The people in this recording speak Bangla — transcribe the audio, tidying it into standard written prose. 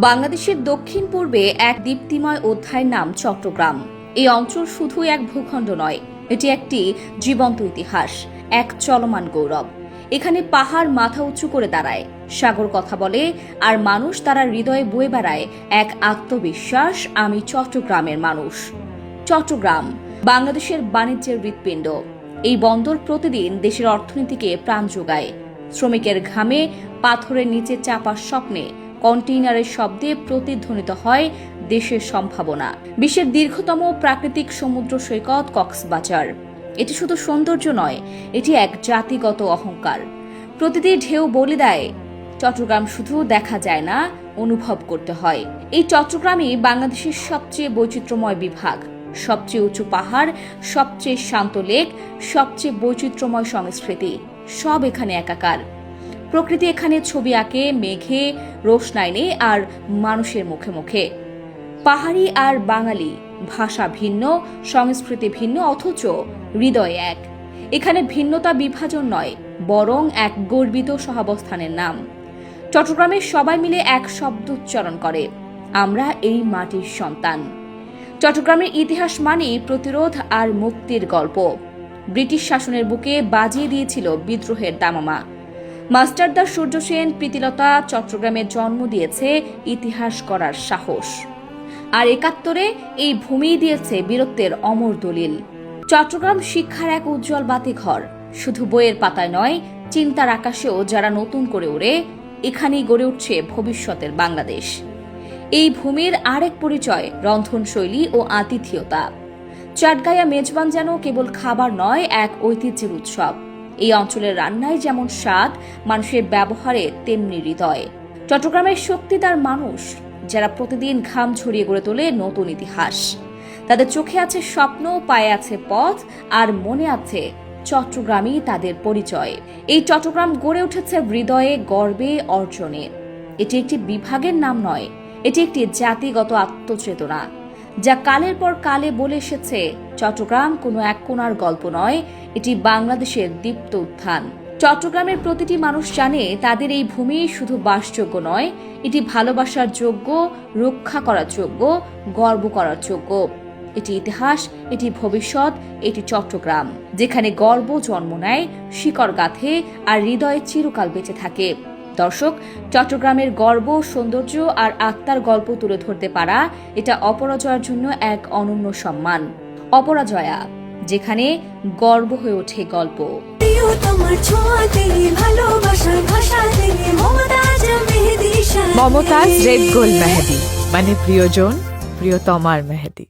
বাংলাদেশের দক্ষিণ পূর্বে এক দীপ্তিময় অধ্যায়ের নাম চট্টগ্রাম। এই অঞ্চল শুধু এক ভূখণ্ড নয়, এটি একটি জীবন্ত ইতিহাস, এক চলমান গৌরব। এখানে পাহাড় মাথা উঁচু করে দাঁড়ায়, সাগর কথা বলে, আর মানুষ তারা হৃদয়ে বয়ে বেড়ায় এক আত্মবিশ্বাস, আমি চট্টগ্রামের মানুষ। চট্টগ্রাম বাংলাদেশের বাণিজ্যের হৃৎপিণ্ড। এই বন্দর প্রতিদিন দেশের অর্থনীতিকে প্রাণ যোগায়। শ্রমিকের ঘামে, পাথরের নিচে চাপা স্বপ্নে, কন্টেইনারের শব্দে প্রতিধ্বনিত হয় দেশের সম্ভাবনা। বিশ্বের দীর্ঘতম প্রাকৃতিক সমুদ্র সৈকত কক্সবাজার। এটি শুধু সৌন্দর্য নয়, এটি এক জাতিগত অহংকার। প্রতিটি ঢেউ বলে দেয় চট্টগ্রাম শুধু দেখা যায় না, অনুভব করতে হয়। এই চট্টগ্রামই বাংলাদেশের সবচেয়ে বৈচিত্র্যময় বিভাগ। সবচেয়ে উঁচু পাহাড়, সবচেয়ে শান্ত লেক, সবচেয়ে বৈচিত্র্যময় সংস্কৃতি, সব এখানে একাকার। প্রকৃতি এখানে ছবি আঁকে মেঘে, রোশনাইনে আর মানুষের মুখে মুখে। পাহাড়ি আর বাঙালি, ভাষা ভিন্ন, সংস্কৃতি ভিন্ন, অথচ হৃদয় এক। এখানে ভিন্নতা বিভাজন নয়, বরং এক গর্বিত সহাবস্থানের নাম। চট্টগ্রামের সবাই মিলে এক শব্দ উচ্চারণ করে, আমরা এই মাটির সন্তান। চট্টগ্রামের ইতিহাস মানেই প্রতিরোধ আর মুক্তির গল্প। ব্রিটিশ শাসনের বুকে বাজিয়ে দিয়েছিল বিদ্রোহের দামামা। মাস্টারদা সূর্য সেন, প্রীতিলতা চট্টগ্রামে জন্ম দিয়েছে ইতিহাস গড়ার সাহস। আর ৭১-এ এই ভূমি দিয়েছে বীরত্বের অমর দলিল। চট্টগ্রাম শিক্ষার এক উজ্জ্বল বাতিঘর। শুধু বইয়ের পাতায় নয়, চিন্তার আকাশেও যারা নতুন করে ওড়ে, এখানেই গড়ে উঠছে ভবিষ্যতের বাংলাদেশ। এই ভূমির আরেক পরিচয় রন্ধনশৈলী ও আতিথেয়তা। চাটগাঁয়া মেজবান যেন কেবল খাবার নয়, এক ঐতিহ্যের উৎসব। এই অঞ্চলের রান্নায় যেমন স্বাদ, মানুষের ব্যবহারে তেমনি হৃদয়। চট্টগ্রামের শক্তি তার মানুষ, যারা প্রতিদিন ঘাম ছড়িয়ে গড়ে তোলে নতুন ইতিহাস। তাদের চোখে আছে স্বপ্ন, পায়ে আছে পথ, আর মনে আছে চট্টগ্রামই তাদের পরিচয়। এই চট্টগ্রাম গড়ে উঠেছে হৃদয়ে, গর্বে, অর্জনে। এটি একটি বিভাগের নাম নয়, এটি একটি জাতিগত আত্মচেতনা, যা কালের পর কালে বলে এসেছে চট্টগ্রাম কোনো এক কোণার গল্প নয়, এটি বাংলাদেশের দীপ্ত উত্থান। চট্টগ্রামের প্রতিটি মানুষ জানে তাদের এই ভূমি শুধু বাসযোগ্য নয়, এটি ভালোবাসার যোগ্য, রক্ষা করার যোগ্য, গর্ব করার যোগ্য। এটি ইতিহাস, এটি ভবিষ্যৎ, এটি চট্টগ্রাম, যেখানে গর্ব জন্ম নেয়, শিকড় গাঁথে, আর হৃদয়ে চিরকাল বেঁচে থাকে। দর্শক, চট্টগ্রামের গর্ব, সৌন্দর্য আর আত্মার গল্প তুলে ধরতে পারা, এটা অপরাজয়ার জন্য এক অনন্য সম্মান। অপরাজয়া, যেখানে গর্ব হয়ে ওঠে গল্প। মমতাজ রেড গোল্ড মেহেদি, মানে প্রিয়জন প্রিয়তমার মেহেদি।